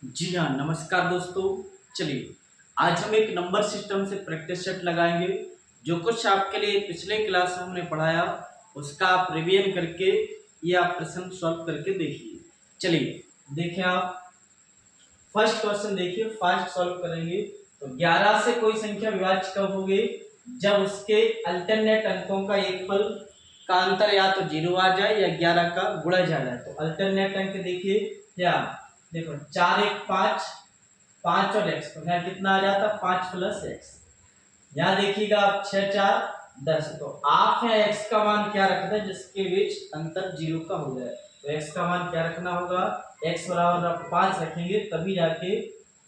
जी हाँ, नमस्कार दोस्तों। चलिए, आज हम एक नंबर सिस्टम से प्रैक्टिस सेट लगाएंगे। जो कुछ आपके लिए पिछले क्लास में हमने पढ़ाया उसका आप रिवीजन करके ये आप प्रश्न सॉल्व करके देखिए। चलिए देखें, आप फर्स्ट क्वेश्चन देखिए, फास्ट सॉल्व करेंगे। तो 11 से कोई संख्या विभाज्य कब होगी? जब उसके अल्टरनेट अंकों का एक फल का अंतर या तो 0 आ जाए या 11 का गुणा जा जाए। तो अल्टरनेट अंक देखिए, या देखो 4 1 5, 5 और x, तो यहाँ कितना आ जाता? 5 प्लस एक्स। यहाँ देखिएगा आप 6 4 10, तो आप है x का मान क्या रखते हैं जिसके बीच अंतर 0 का हो जाए? तो x का मान क्या रखना होगा? x बराबर आप 5 रखेंगे तभी जाके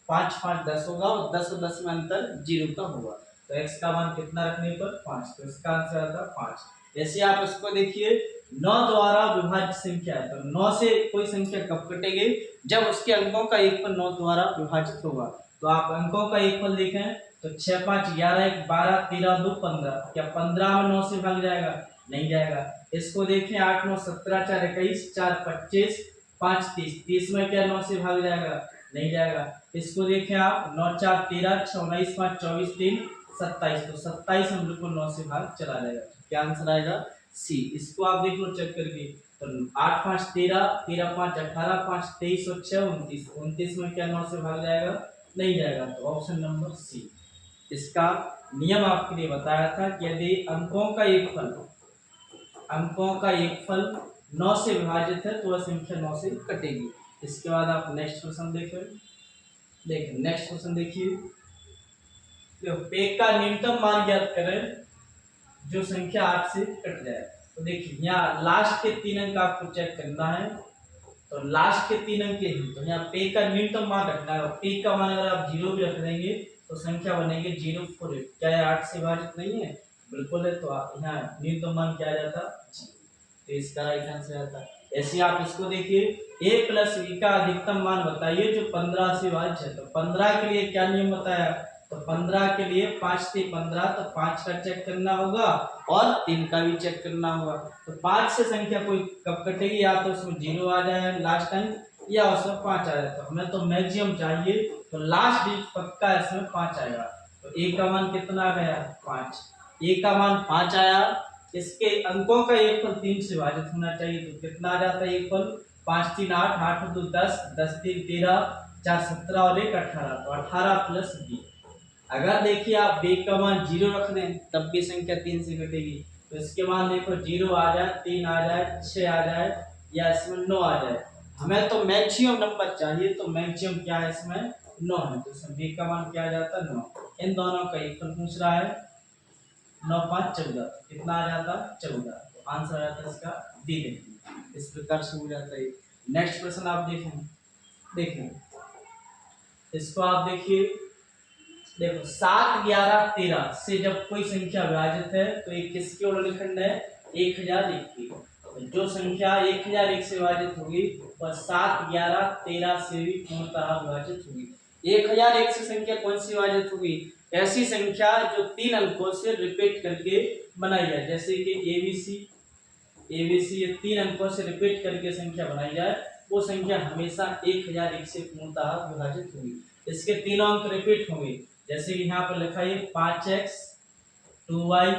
5 5 10 होगा, और 10 और 10 में अंतर 0 का होगा। तो x का मान कितना रखने पर? 5। तो इसका आंसर आता है 5। जैसे आप इसको देखिए, 9 द्वारा विभाज्य संख्या है, तो 9 से कोई संख्या कब कटेगी? जब उसके अंकों का एक फल 9 द्वारा विभाजित होगा। तो आप अंकों का एक फल देखें तो 6 5 11 1 12 13 2 15, क्या 15 में 9 से भाग जाएगा? नहीं जाएगा। इसको देखें 8 9 17 4 21 4 25 5 30, 30 में क्या 9 से भाग जाएगा? नहीं जाएगा। इसको देखें आप 9 4 13 6 19 5 24 3 27, तो 27 में बिल्कुल 9 से भाग चला जाएगा। क्या आंसर आएगा? सी। इसको आप देख लो चेक करके। तो 8 5 13, 13 5 18, 5 23 और 6 29, 29 में क्या 9 से भाग जाएगा? नहीं जाएगा। तो ऑप्शन नंबर सी। इसका नियम आपके लिए बताया था कि यदि अंकों का एक फल 9 से विभाजित है तो वह संख्या 9 से कटेगी। इसके बाद आप नेक्स्ट क्वेश्चन देखें नेक्स्ट क्वेश्चन देखिए। पे का न्यूनतम मान ज्ञात करें जो संख्या 8 से कट जाए। तो देखिए, यहाँ लास्ट के 3 अंक आपको चेक करना है। तो लास्ट के 3 अंक हैं, तो यहाँ पे का न्यूनतम मान रखना है। पे का मान अगर आप 0 भी रख देंगे तो संख्या बनेगी 048। क्या ये 8 से विभाजित नहीं है? बिल्कुल है। तो आप यहाँ न्यूनतम मान क्या आ जाता? 0। तो इसका राइट आंसर आता है। ऐसे आप इसको देखिए, a प्लस b का अधिकतम मान बताइए जो 15 से विभाज्य है। तो 15 के लिए क्या नियम बताया? तो 15 के लिए 5 से 15, तो 5 का चेक करना होगा और 3 का भी चेक करना होगा। तो 5 से संख्या कोई कब कटेगी? या तो उसमें 0 आ जाए लास्ट अंक, या उसमें 5 आ जाए। तो हमें तो मैक्सिमम चाहिए, तो लास्ट डिजिट पक्का इसमें 5 आएगा। तो a का मान कितना आ गया? 5। a का मान 5 आया। इसके अंकों का एक फल 3 से विभाजित होना चाहिए। तो कितना आ जाता है एक फल? 5 3 8, 8 2 10, 10 3 13, 4 17 और 1 18, तो 18 प्लस b। अगर देखिए आप b का मान 0 रख दें तब भी संख्या 3 से घटेगी। तो इसके मान देखो 0 आ जाए, 3 आ जाए, 6 आ जाए, या इसमें 9 आ जाए। हमें तो मैक्सिमम नंबर चाहिए, तो मैक्सिमम क्या है इसमें? 9 है। तो इसमें b का मान क्या आ जाता है? 9। इन दोनों का एक फल पूछ रहा है। 9 5 14, कितना आ जाता? 14। तो आंसर आ जाता है इसका डी। देखिए इस प्रकार से हो जाता है। नेक्स्ट प्रश्न आप देखें इसको आप देखिए। देखो 7 11 13 से जब कोई संख्या विभाजित है तो ये किसके वर्गखंड है? 1001 की। तो जो संख्या 1001 से विभाजित होगी वह 7 11 13 से भी पूर्णतः विभाजित होगी। 1001 से संख्या कौन सी विभाजित होगी? ऐसी संख्या जो 3 अंकों से रिपीट करके बनाई जाए, जैसे कि एबीसी ये 3 अंकों से रिपीट करके संख्या बनाई जाए, वो संख्या हमेशा 1001 से पूर्णतः विभाजित होगी। इसके तीनों अंक रिपीट होंगे, जैसे कि यहाँ पर लिखा है 5x 2y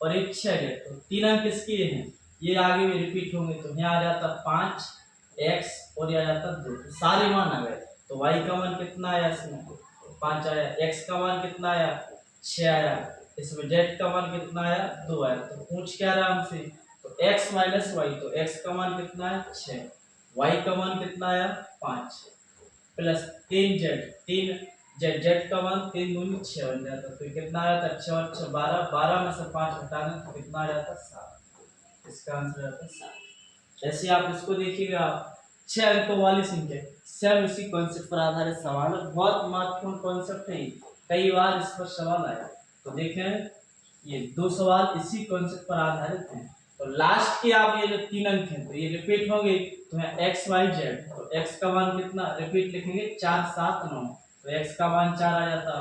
और एक 6z। तो 3 अंक किसके हैं? ये आगे भी रिपीट होंगे। तो यहाँ आ जाता 5x और ये आ जाता 2, तो सारे मान आ गए। तो y का मान कितना आया इसमें? 5 आया। x का मान कितना आया? 6 आया। इसमें z का मान कितना आया? 2 आया। तो पूछ क्या रहा हमसे? तो x माइनस वाई, तो x का मान कितना है? 6, y का मान कितना आया? 5 प्लस 3 जेड जेड का मान 3 दूनी 6 बन जाता। तो कितना आ जाता? 6 और 6 12, 12 में से 5 हटा दें तो कितना आ जाता? 7। इसका आंसर आता है 7। ऐसे आप इसको देखिएगा, 6 अंकों वाली संख्या सेम इसी कॉन्सेप्ट पर आधारित सवाल है। बहुत महत्वपूर्ण कॉन्सेप्ट है, कई बार इस पर सवाल आया। तो देखें, ये 2 सवाल इसी कॉन्सेप्ट पर आधारित हैं। तो लास्ट के आप ये जो 3 अंक हैं तो ये रिपीट होंगे। तो है x y z, तो x का मान कितना रिपीट लिखेंगे? 4 7 9, तो x का मान 4 आ जाता,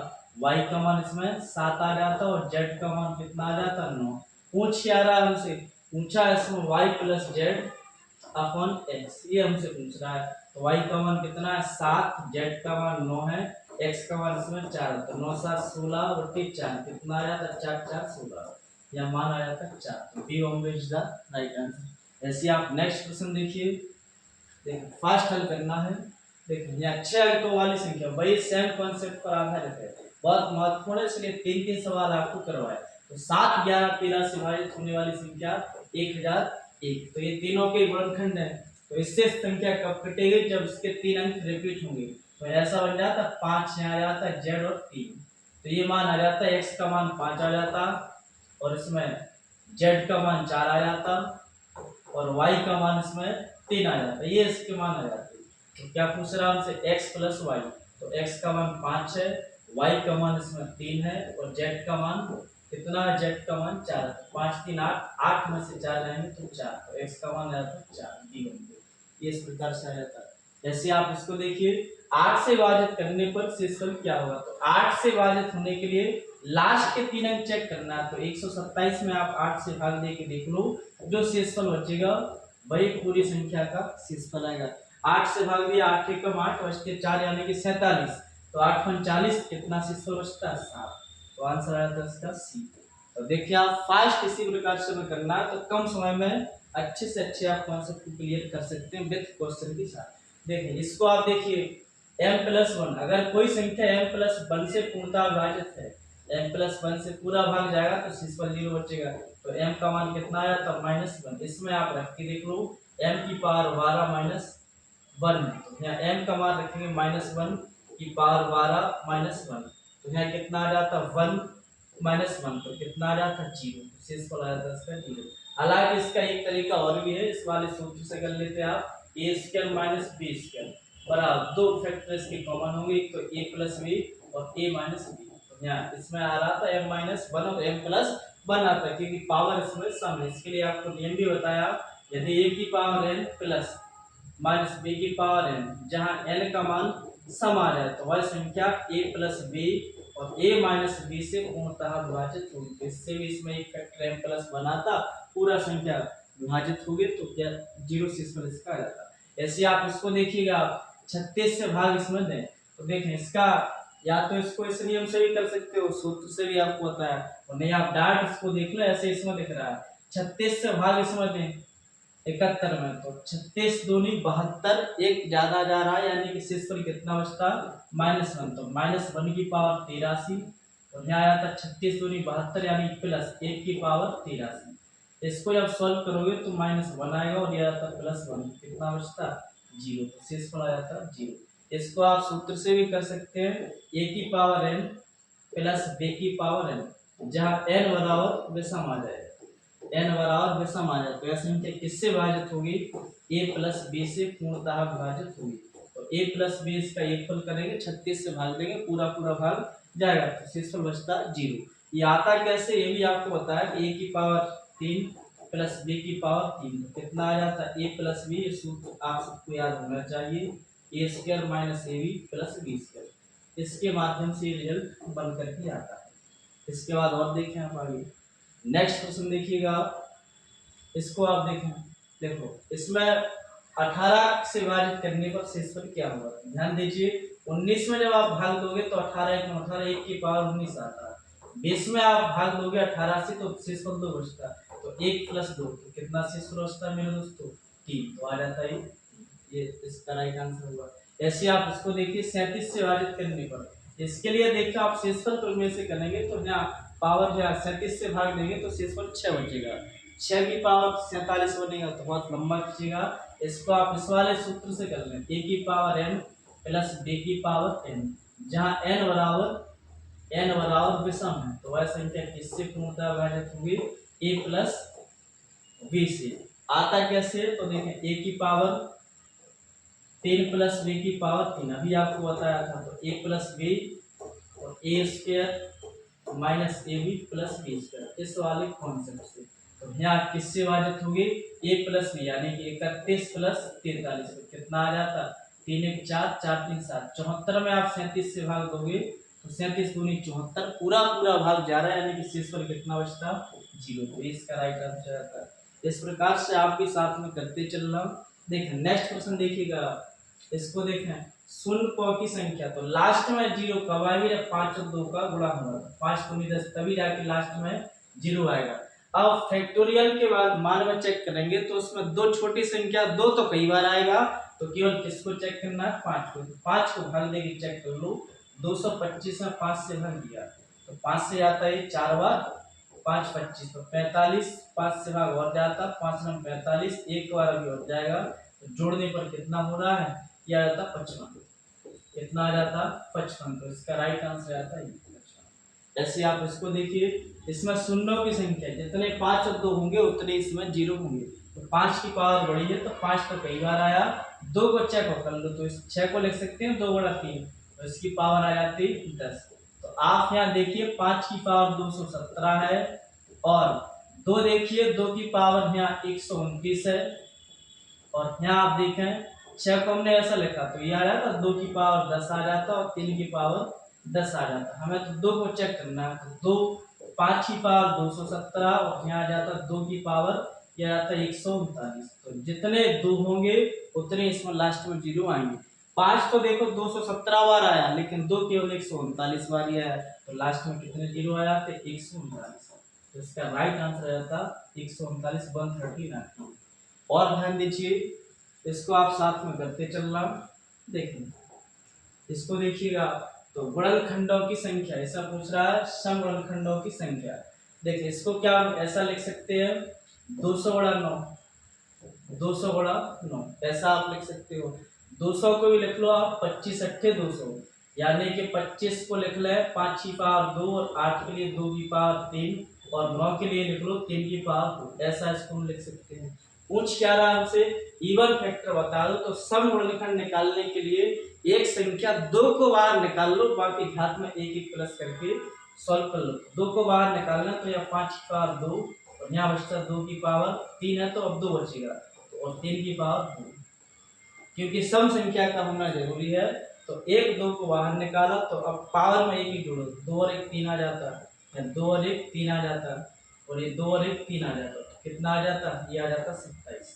y का मान इसमें 7 आ जाता और z का मान कितना आ जाता? 9। पूछ क्या रहा है हमसे? पूछा इसमें y plus z upon x, ये हमसे पूछ रहा है। तो वाई का मान कितना है 7, जेड का मान 9 है, एक्स का मान इसमें 4, तो 9 7 16 बटे 4 कितना आया था 4 4 16, यह मान आया था 4। तो B option is the right answer. ऐसे आप नेक्स्ट क्वेश्चन देखिए, देखिए फास्ट हल करना है। देखिए यहाँ 6 अंकों वाली संख्या, वही सेम कॉन्सेप्ट पर आधारित है, बहुत महत्वपूर्ण है, इसलिए 3 सवाल आपको करवाए। तो 7 11 13 से विभाजित होने वाली संख्या 1001, तो ये तीनों के गुणनखंड है। तो इससे संख्या कब कटेगी, जब इसके 3 अंक रिपीट होंगे। तो ऐसा बन जाता 5 यहाँ आ जाता जेड और 3, तो ये मान आ जाता एक्स का मान 5 आ जाता, और इसमें जेड का मान 4 आ जाता, और y का मान इसमें 3 आ जाता है, ये इसके मान आ जाते हैं। तो क्या पूछ रहा है हमसे x प्लस वाई, तो x का मान 5 है, y का मान इसमें 3 है, और z का मान कितना है, z का मान 4 है। 5 3 8, 8 में से 4 जाएंगे तो 4, तो x का मान आ जाता है 4 डी होंगे, ये इस प्रकार से आ जाता है। जैसे आप इसको देखिए 8 से विभाजित करने पर शेषफल क्या होगा, तो 8 से विभाजित होने के लिए लास्ट के 3 अंक चेक करना है। तो 127 में आप 8 से भाग दे के देख लो, जो शेषफल बचेगा वही पूरी संख्या का शेषफल आएगा। 8 से भाग दिया, 8 एकम 8 बचते 4 यानी कि 47, तो 8 45 कितना शेषफल बचता है 7, तो आंसर आया था इसका सी। तो देखिए आप फास्ट इसी प्रकार से करना है, तो कम समय में अच्छे से अच्छे आप कॉन्सेप्ट को क्लियर कर सकते हैं विद क्वेश्चन के साथ। देखिए इसको आप देखिए m+1, अगर कोई संख्या m+1 से पूर्णतः विभाजित है, m+1 से पूरा भाग जाएगा तो शेषफल 0 बचेगा। तो m का मान कितना आया तो -1, इसमें आप रख के देख लो m की पावर 12 -1 है, तो यहाँ m का मान रखेंगे -1 की पावर 12 -1, तो यहाँ कितना आ जाता 1 -1, तो कितना आ जाता 0, शेषफल आ जाता इसका 0। हालांकि इसका एक तरीका और भी है, इस वाले सूत्र से कर लेते हैं आप, a² - b² बराबर 2 फैक्टर इसके कॉमन होंगे, एक तो a + b और a - b। तो यहाँ इसमें आ रहा था m-1 और m+1 आता है, क्योंकि पावर इसमें सम है। इसके लिए आपको नियम भी बताया, यदि a की power n plus minus b की पावर n, जहाँ n का मान सम आ जाए तो वह संख्या a + b और a - b से पूर्णतः विभाजित होगी। इससे भी इसमें एक फैक्टर m+1 आता, पूरा संख्या विभाजित होगी तो क्या 0 शेषफल इसका आ जाता। ऐसे आप इसको देखिएगा 36 से भाग इसमें दें, तो देखें इसका या तो इसको इस नियम से भी कर सकते हो, सूत्र से भी आपको पता है, और नहीं आप डायरेक्ट इसको देख लो, ऐसे इसमें दिख रहा है 36 से भाग इसमें दें 71 में, तो 36 दूनी 72, एक ज्यादा जा रहा है यानी कि शेषफल कितना बचता -1, तो -1 की पावर 83, और यहाँ आया था 36 दूनी 72 यानी +1 की पावर 83। इसको जब सॉल्व करोगे तो -1 आएगा और ये आता +1, कितना बचता 0, तो शेषफल आ जाता 0। इसको आप सूत्र से भी कर सकते हैं, a की पावर n प्लस b की पावर n, जहाँ n बराबर विषम आ जाए, n बराबर विषम आ जाए तो यह संख्या किससे विभाजित होगी, a + b से पूर्णतः विभाजित होगी। तो a + b इसका एकफल करेंगे, 36 से भाग देंगे, पूरा पूरा भाग जाएगा तो शेषफल बचता 0। ये आता कैसे ये भी आपको बताया कि a की पावर 3 प्लस b की पावर 3, तो कितना आ जाता है a + b, ये सूत्र आप सबको याद होना चाहिए, a² - ab + b², इसके माध्यम से रिजल्ट बन करके आता है। इसके बाद और देखें आप आगे नेक्स्ट क्वेश्चन देखिएगा आप, इसको आप देखें, देखो इसमें 18 से विभाजित करने पर शेषफल क्या होगा, ध्यान दीजिए 19 में जब आप भाग दोगे तो 18 1 18, 1 की पावर 19 आता है। 20 में आप भाग दोगे 18 से तो शेषफल 2 बचता, तो 1 + 2, तो कितना शेषफल बचता है मेरे दोस्तों 3, तो आ जाता है ये इसका राइट आंसर होगा। ऐसे आप इसको देखिए 37 से विभाजित करने पर, इसके लिए देखिए आप शेषफल तो में से करेंगे तो यहाँ पावर जो है 37 से भाग देंगे तो शेषफल 6 बचेगा, 6 की पावर 47 बनेगा तो बहुत लंबा खींचेगा। इसको आप इस वाले सूत्र से कर लें, a की पावर n प्लस b की पावर n, जहाँ n बराबर विषम है तो वह संख्या किससे पूर्णतः विभाजित होगी, a + b से। आता कैसे, तो देखें a की पावर 3 प्लस b की पावर 3, अभी आपको बताया था, तो a + b और a² - ab + b², इस वाले कॉन्सेप्ट से। तो यहाँ किससे विभाजित होगी, a + b यानी कि 31 + 43, कितना आ जाता 3 1 4 4 3 7, 74 में आप 37 से भाग दोगे तो 37 दूनी 74, पूरा पूरा भाग जा रहा है यानी कि शेषफल कितना बचता 0, तो इसका राइट आंसर आता है। इस प्रकार से आप भी साथ में करते चल रहा हूँ। देखें नेक्स्ट क्वेश्चन देखिएगा, इसको देखें शून्य क की संख्या, तो लास्ट में जीरो कब आएगी जब 5 और 2 का गुणा होगा, 5 दूनी 10, तभी जाके लास्ट में जीरो आएगा। अब फैक्टोरियल के बाद मान में चेक करेंगे तो उसमें दो छोटी संख्या, दो तो कई बार आएगा, तो केवल किसको चेक करना है, 5 को। 5 को भाग देके चेक कर लो, 225 में 5 से भाग दिया तो 5 से आता है 4 बार, 5 25 तो 45, 5 से भाग और जाता, 5 में 45, एक बार अभी और जाएगा, तो जोड़ने पर कितना हो रहा है, यह आ जाता 55। कितना आ जाता 55, तो इसका राइट आंसर आता है 55। ऐसे आप इसको देखिए, इसमें शून्यों की संख्या जितने 5 और 2 होंगे उतने इसमें जीरो होंगे, तो 5 की पावर बड़ी है तो 5 तो कई बार आया, 2 को चेक कर लो तो इस 6 को लिख सकते हैं 2 बड़ा 3, तो इसकी पावर आ जाती 10। तो आप यहाँ देखिए 5 की पावर 217 है, और 2 देखिए 2 की पावर यहाँ 129 है, और यहाँ आप देखें 6 को हमने ऐसा लिखा तो ये आ जाता, 2 की पावर 10 आ जाता और 3 की पावर 10 आ जाता। हमें तो 2 को चेक करना है, तो 2 5 की पावर 217 और यहाँ आ जाता 2 की पावर यह आता 139। तो जितने 2 होंगे उतने इसमें लास्ट में जीरो आएंगे। 5 तो देखो 217 बार आया, लेकिन 2 केवल 139 बार ही आया, तो लास्ट में कितने जीरो आया थे, 139। तो इसका राइट आंसर आ जाता 139, 139। और ध्यान दीजिए, इसको आप साथ में करते चल रहा हूं। देखिए इसको देखिएगा, तो गुणनखंडों की संख्या ऐसा पूछ रहा है, समगुणनखंडों की संख्या। देखिए इसको क्या ऐसा लिख सकते हैं, 200 गुणा 9, 200 गुणा 9 ऐसा आप लिख सकते हो। 200 को भी लिख लो आप 25 अट्ठे 200, यानी कि 25 को लिख ले 5 की पावर 2 और 8 के लिए 2 की पावर 3 और 9 के लिए लिख लो 3 की पावर 2, ऐसा इसको हम लिख सकते हैं। पूछ क्या रहा है हमसे, इवन फैक्टर बता दो, तो सम गुणनखंड निकालने के लिए एक संख्या 2 को बाहर निकाल लो, बाकी घात में एक एक प्लस करके सॉल्व कर लो। 2 को बाहर निकालना तो यहाँ 5 की पावर 2 और यहाँ बचता 2 की पावर 3 है, तो अब 2 बचेगा, तो और 3 की पावर 2, क्योंकि सम संख्या का होना जरूरी है। तो एक 2 को बाहर निकाला तो अब पावर में एक ही जोड़ो, 2 और 1 3 आ जाता, या 2 और 1 3 आ जाता, और ये 2 और 1 3 आ जाता, तो कितना आ जाता, ये आ जाता 27।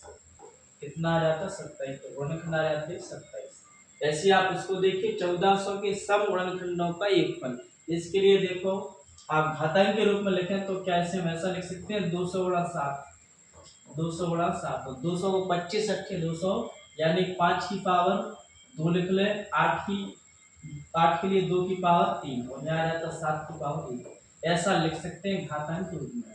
कितना आ जाता 27, तो गुणनखंड आ जाते 27। ऐसे आप इसको देखिए 1400 के सम गुणनखंडों का एक फल। इसके लिए देखो आप घातांक के रूप में लिखें तो क्या ऐसे हम ऐसा लिख सकते हैं, 200 गुणा 7, 200 गुणा 7, तो 200 को 25 अट्ठे 200, यानी 5 की पावर 2 लिख ले, 8 के लिए 2 की पावर 3 और यहाँ आ जाता 7 की पावर 1, ऐसा लिख सकते हैं घातांक के रूप में।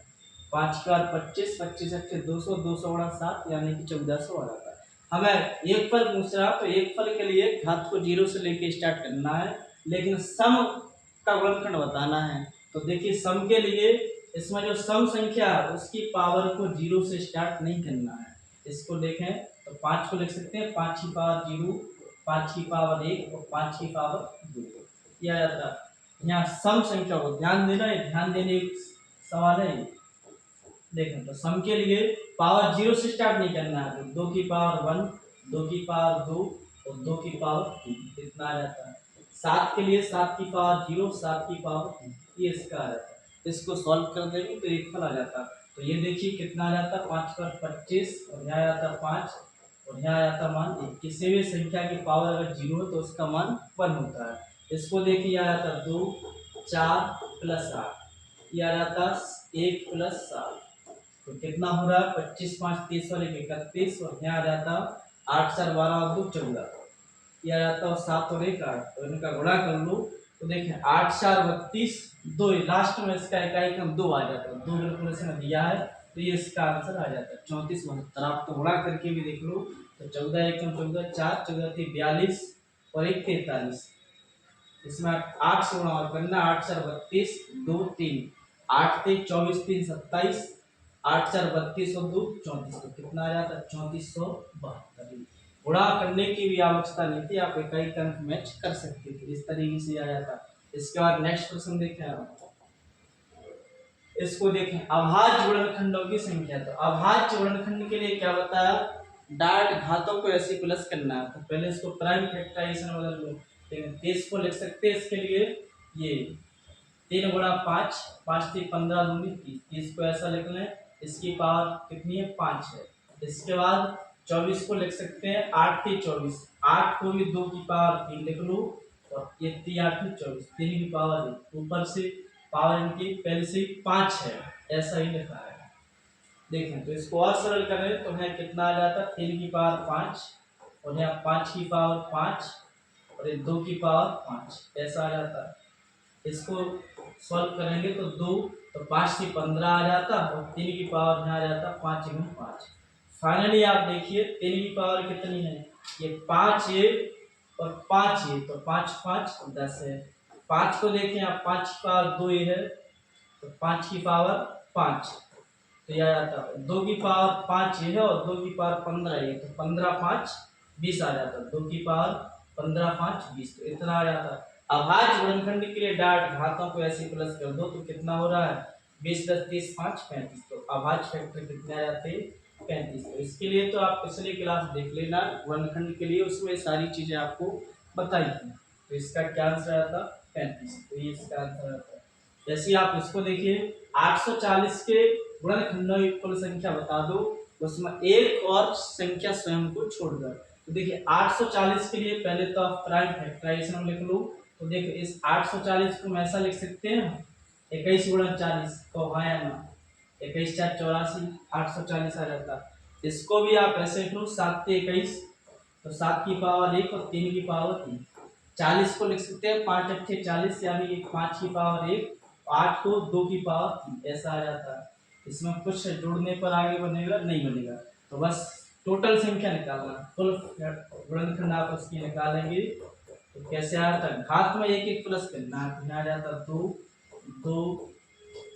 5 का 25, 25 अट्ठे 200, 200 गुणा 7 यानी कि 1400 आ जाता है। हमें एक फल पूछ रहा, तो एक फल के लिए घात को 0 से लेके स्टार्ट करना है, लेकिन सम का गुणनखंड बताना है। तो देखिए सम के लिए इसमें जो सम संख्या है उसकी पावर को 0 से स्टार्ट नहीं करना है। इसको देखें तो 5 को लिख सकते हैं 5 की पावर 0, 5 की पावर 1 और 5 की पावर 2, यह आ जाता है। यहाँ सम संख्या को ध्यान देना है, ध्यान देने सवाल है। देखें तो सम के लिए पावर 0 से स्टार्ट नहीं करना है, तो 2 की पावर 1, 2 की पावर 2 और 2 की पावर 3, इतना आ जाता है। 7 के लिए 7 की पावर 0, 7 की पावर 3, ये इसका आ जाता है। इसको सॉल्व कर देंगे तो एक फल आ जाता। तो ये देखिए कितना आ जाता, 5 पर 25 और यहाँ आ जाता 5 और यहाँ आ जाता मान 1। किसी भी संख्या की पावर अगर 0 है तो उसका मान 1 होता है। इसको देखिए आ जाता 2 4 प्लस 8, ये आ जाता 1 प्लस 7, तो कितना हो रहा है 25 5 30 और 31, और यहाँ आ जाता 8 4 12 और 2 14, ये आ जाता और 7 और 1 8, तो इनका गुणा कर लो तो देखें 8 4 32, 2 लास्ट में इसका इकाई क्रम 2 आ जाता है, 2 बिल्कुल इसमें दिया है, तो ये इसका आंसर आ जाता है 34 72। आप तो गुणा करके भी देख लो, तो 14 1 14 4 14 3 42 और 1 43, इसमें 8 से गुणा करना, 8 4 32 2 3, 8 3 24 3 27, 8 4 32 और 2 34, तो कितना आ जाता है 3472। गुणा करने की भी आवश्यकता नहीं थी, आप इकाई का अंक मैच कर सकते थे, इस तरीके से आ जाता। इसके बाद नेक्स्ट क्वेश्चन देखें आप, इसको देखें अभाज्य गुणनखंडों की संख्या। तो अभाज्य गुणनखंड के लिए क्या बताया, डायरेक्ट घातों को ऐसे प्लस करना है, तो पहले इसको प्राइम फैक्टराइजेशन बदल लो। 23 को लिख सकते हैं इसके लिए, ये 3 गुणा 5, 5 3 15 दूनी 30, 30 को ऐसा लिख लें इसकी पावर कितनी है 5 है। इसके बाद 24 को लिख सकते हैं 8 के 24, 8 को भी 2 की पावर 3 लिख लो और ये 3 8 24, 3 की पावर 1, ऊपर से पावर इनकी पहले से 5 है, ऐसा ही लिखा है। देखें तो इसको और सरल करें तो है कितना आ जाता है 3 की पावर 5 और यहाँ 5 की पावर 5 और ये 2 की पावर 5, ऐसा आ जाता है। इसको सॉल्व करेंगे तो 2 तो 5 की 15 आ जाता और 3 की पावर यहाँ आ जाता 5 गुना 5। फाइनली आप देखिए 3 की पावर कितनी है, ये 5 है और 5 है तो 5 5 10 है। 5 को देखें आप 5 की पावर 2 है तो 5 की पावर 5 तो यह आता है 2 की पावर 5 है और 2 की पावर 15 है तो 15 5 20 आ जाता है। 2 की पावर 15 5 20 तो इतना आ जाता है। अभाज्य गुणनखंड के लिए डाट घातों को ऐसे प्लस कर दो तो कितना हो रहा है 20 10 30 5 35, तो अभाज्य फैक्टर कितने आ जाते हैं 35। तो इसके लिए तो आप पिछली क्लास देख लेना गुणनखंड के लिए, उसमें सारी चीजें आपको बताई थी। तो इसका क्या आंसर आता 35, तो ये इसका आंसर आता है। जैसे आप इसको देखिए 840 के गुणनखंडों की कुल संख्या बता दो, उसमें एक और संख्या स्वयं को छोड़कर। तो देखिए 840 के लिए पहले तो आप प्राइम फैक्टराइजेशन लिख लो। तो देखो इस 840 को हम ऐसा लिख सकते हैं 21 गुणा 40 को है ना 21 4 84, 840 आ जाता। इसको भी आप ऐसे लिख लो 7 के 21 तो 7 की पावर 1 और 3 की पावर 3। 40 को लिख सकते हैं 5 8 40 यानी कि 5 की पावर 1, 8 को 2 की पावर 3, ऐसा आ जाता है। इसमें कुछ जोड़ने पर आगे बनेगा नहीं बनेगा, तो बस टोटल संख्या निकालना, कुल गुणनखंड आप उसकी निकालेंगे तो कैसे आ जाता है घात में एक एक प्लस करना है। यहाँ आ जाता 2 2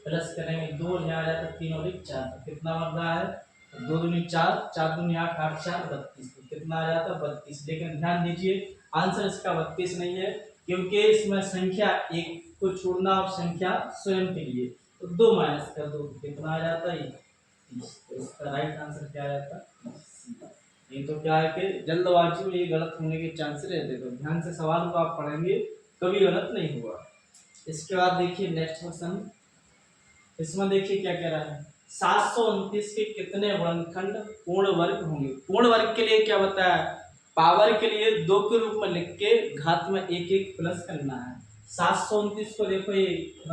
प्लस करेंगे 2, यहाँ आ जाता 3 और 1 4, तो कितना बन रहा है 2 दूनी 4 4 दूनी 8 8 4 32, तो कितना आ जाता 32। लेकिन ध्यान दीजिए आंसर इसका 32 नहीं है, क्योंकि इसमें संख्या एक को छोड़ना और संख्या स्वयं के लिए तो 2 माइनस कर दो तो कितना आ जाता है 30। तो इसका राइट आंसर क्या आ जाता है। नहीं तो क्या है कि जल्दबाजी में ये गलत होने के चांस रहते, तो ध्यान से सवाल को आप पढ़ेंगे कभी गलत नहीं हुआ। इसके बाद देखिए नेक्स्ट क्वेश्चन, इसमें देखिए क्या कह रहा है 729 के कितने गुणनखंड पूर्ण वर्ग होंगे। पूर्ण वर्ग के लिए क्या बताया, पावर के लिए 2 के रूप में लिख के घात में एक एक प्लस करना है। 729 को देखो ये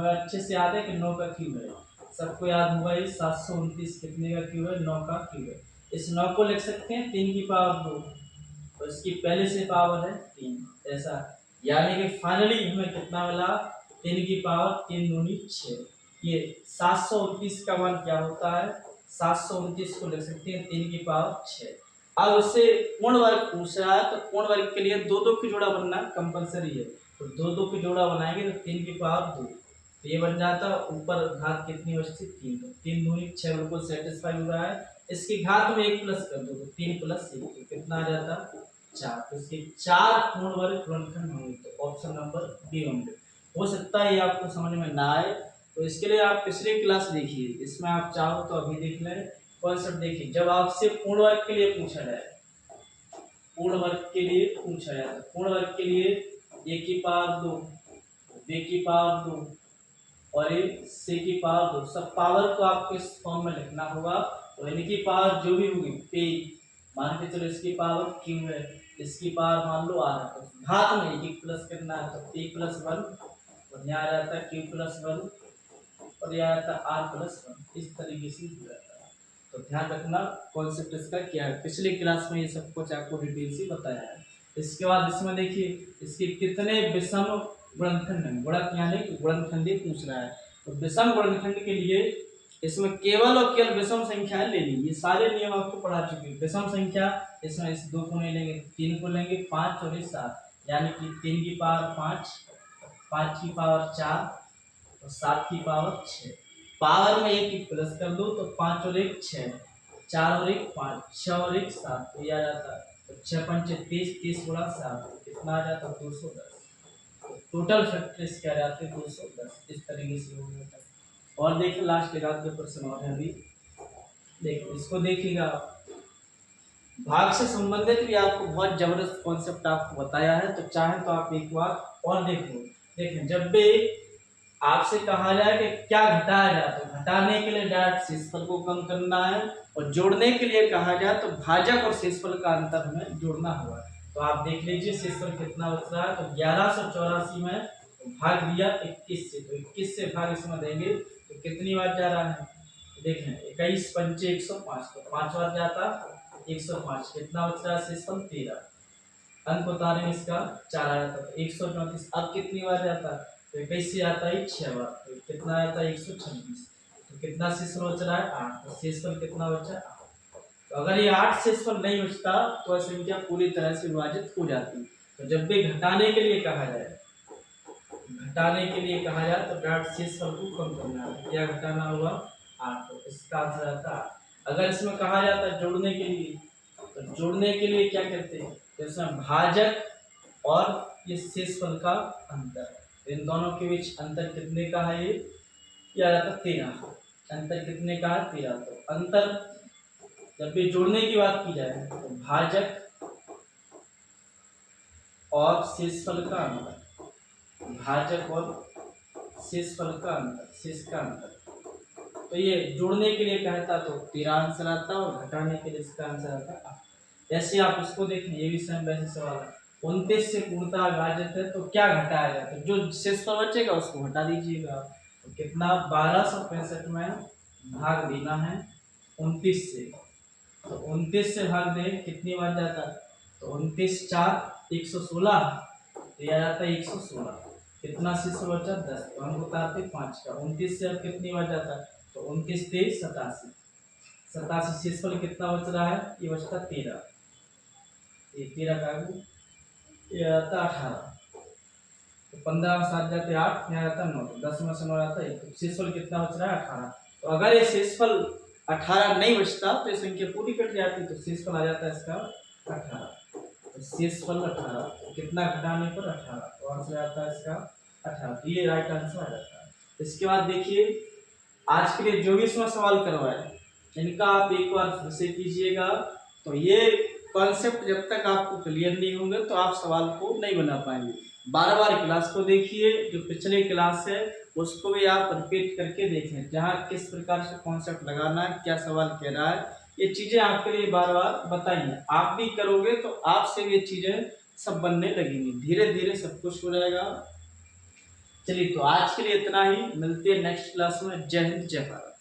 अच्छे से याद है कि 9 का क्यूब है, सबको याद होगा ये 729 कितने का क्यूब है 9 का क्यूब है। इस 9 को लिख सकते हैं 3 की पावर 2 और इसकी पहले से पावर है 3, ऐसा यानी कि फाइनली हमें कितना मिला 3 की पावर 3 दूनी 6। ये 729 का मान क्या होता है 729 को लिख सकते हैं 3 की पावर 6। अब उससे पूर्ण वर्ग पूछ रहा है तो पूर्ण वर्ग के लिए 2 2 की जोड़ा बनना कंपलसरी है, तो 2 2 की जोड़ा बनाएंगे तो 3 की पावर 2, तो ये बन जाता ऊपर घात कितनी बचती 3, तो 3 दूनी 6 बिल्कुल सेटिस्फाई हो रहा है। इसकी घात में 1 प्लस कर दो तो 3 प्लस 1 तो कितना आ जाता 4, तो इसके 4 पूर्ण वर्ग गुणनखंड होंगे, तो ऑप्शन नंबर बी होंगे। हो सकता है ये आपको समझ में ना आए, तो इसके लिए आप पिछली क्लास देखिए, इसमें आप चाहो तो अभी देख लें कॉन्सेप्ट देखिए। जब आपसे पूर्ण वर्ग के लिए पूछा जाए, पूर्ण वर्ग के लिए पूछा जाए तो पूर्ण वर्ग के लिए a की पावर 2 b की पावर 2 और ये c की पावर 2, सब पावर को आपको इस फॉर्म में लिखना होगा और इनकी पावर जो भी होगी पे मान के चलो इसकी पावर q है, इसकी पावर मान लो r है, तो घात में एक एक प्लस करना है तो p + 1 और यहाँ आ जाता है q + 1 और यह आता है r + 1, इस तरीके से हो जाता है। तो ध्यान रखना कॉन्सेप्ट इसका क्या है, पिछली क्लास में ये सब कुछ आपको डिटेल से बताया है। इसके बाद इसमें देखिए इसके कितने विषम गुणनखंड हैं, गुणक यानी गुणनखंडी पूछ रहा है। तो विषम गुणनखंड के लिए इसमें केवल और केवल विषम संख्याएं लेनी, ये सारे नियम आपको पढ़ा चुके हैं। विषम संख्या इसमें इस 2 को नहीं लेंगे 3 को लेंगे 5 और 7, यानी कि 3 की पावर 5, 5 की पावर 4 और 7 की पावर 6। पावर में एक प्लस कर दो तो 5 और 1 6, 4 और 1 5, 6 और 1 7, तो ये आ जाता है तो 6 5 30, 30 गुणा 7 कितना आ जाता है 210। टोटल फैक्टर्स क्या जाते हैं 210, इस तरीके से हो जाता है। और देखिए लास्ट के रात के प्रश्न और है अभी, देखिए इसको देखिएगा भाग से संबंधित भी आपको बहुत जबरदस्त कॉन्सेप्ट आपको बताया है, तो चाहे तो आप एक बार और देख लो। देखें जब भी आपसे कहा जाए कि क्या घटाया जाए, तो घटाने के लिए डायरेक्ट शेषफल को कम करना है, और जोड़ने के लिए कहा जाए तो भाजक और शेषफल का अंतर हमें जोड़ना होगा। तो आप देख लीजिए शेषफल कितना बच रहा है, तो 1184 में भाग दिया 21 से, तो 21 से भाग इसमें देंगे तो कितनी बार जा रहा है, देखें 21 पंचे 105, तो 5 बार जाता 105, कितना बच रहा है शेषफल 13, अंक उतारें इसका 4 आ जाता है 134, अब कितनी बार जाता है, तो 21 से आता है 6 बार, तो कितना आता है 126, तो कितना शेषफल बच रहा है 8, तो शेषफल कितना बचा है 8। तो अगर ये 8 शेषफल नहीं बचता तो यह संख्या पूरी तरह से विभाजित हो जाती। तो जब भी घटाने के लिए कहा जाए, घटाने के लिए कहा जाए तो डायरेक्ट शेषफल को कम करना है, क्या घटाना होगा 8, तो इसका आंसर आता है। अगर इसमें कहा जाता है जोड़ने के लिए, तो जोड़ने के लिए क्या करते हैं, तो इसमें भाजक और ये शेषफल का अंतर, इन दोनों के बीच अंतर कितने का है, ये आ जाता 13, अंतर कितने का है 13। तो अंतर जब भी जोड़ने की बात की जाए तो भाजक और शेषफल का अंतर, भाजक और शेषफल का अंतर, शेष का अंतर, तो ये जोड़ने के लिए कहता तो 13 आंसर आता, और घटाने के लिए इसका आंसर आता 8। ऐसे आप इसको देखें, ये भी सेम वैसे सवाल है, 29 से पूर्णतः विभाजित है तो क्या घटाया जाए, तो जो शेषफल बचेगा उसको हटा दीजिएगा, तो कितना 1265 में भाग देना है 29 से, तो 29 से भाग दें कितनी बार जाता है, तो 29 4 116, तो यह जाता है 116, कितना शेषफल बचा 10, तो हम बताते 5 का, 29 से अब कितनी बार जाता है, तो 29 3 87, 87 शेषफल कितना बच रहा है, ये बचता 13, ये 13 का ये आता 18, तो 15 में 7 जाते 8, यहाँ आता 9, 10 में से 9 आता 1, तो शेषफल कितना बच रहा है 18। तो अगर ये शेषफल 18 नहीं बचता तो ये संख्या पूरी कट जाती, तो शेषफल आ जाता है इसका 18, तो शेषफल 18, तो कितना घटाने पर 18, तो आंसर आता है इसका 18, तो ये राइट आंसर आ जाता है। इसके बाद देखिए आज के लिए जो भी इसमें सवाल करवाए इनका आप एक बार फिर से कीजिएगा, तो ये कॉन्सेप्ट जब तक आपको क्लियर नहीं होंगे तो आप सवाल को नहीं बना पाएंगे। बार बार क्लास को देखिए, जो पिछले क्लास है उसको भी आप रिपीट करके देखें, जहाँ किस प्रकार से कॉन्सेप्ट लगाना है, क्या सवाल कह रहा है, ये चीज़ें आपके लिए बार बार बताइए। आप भी करोगे तो आपसे भी ये चीज़ें सब बनने लगेंगी, धीरे धीरे सब कुछ हो जाएगा। चलिए तो आज के लिए इतना ही, मिलते हैं नेक्स्ट क्लास में। जय हिंद जय भारत।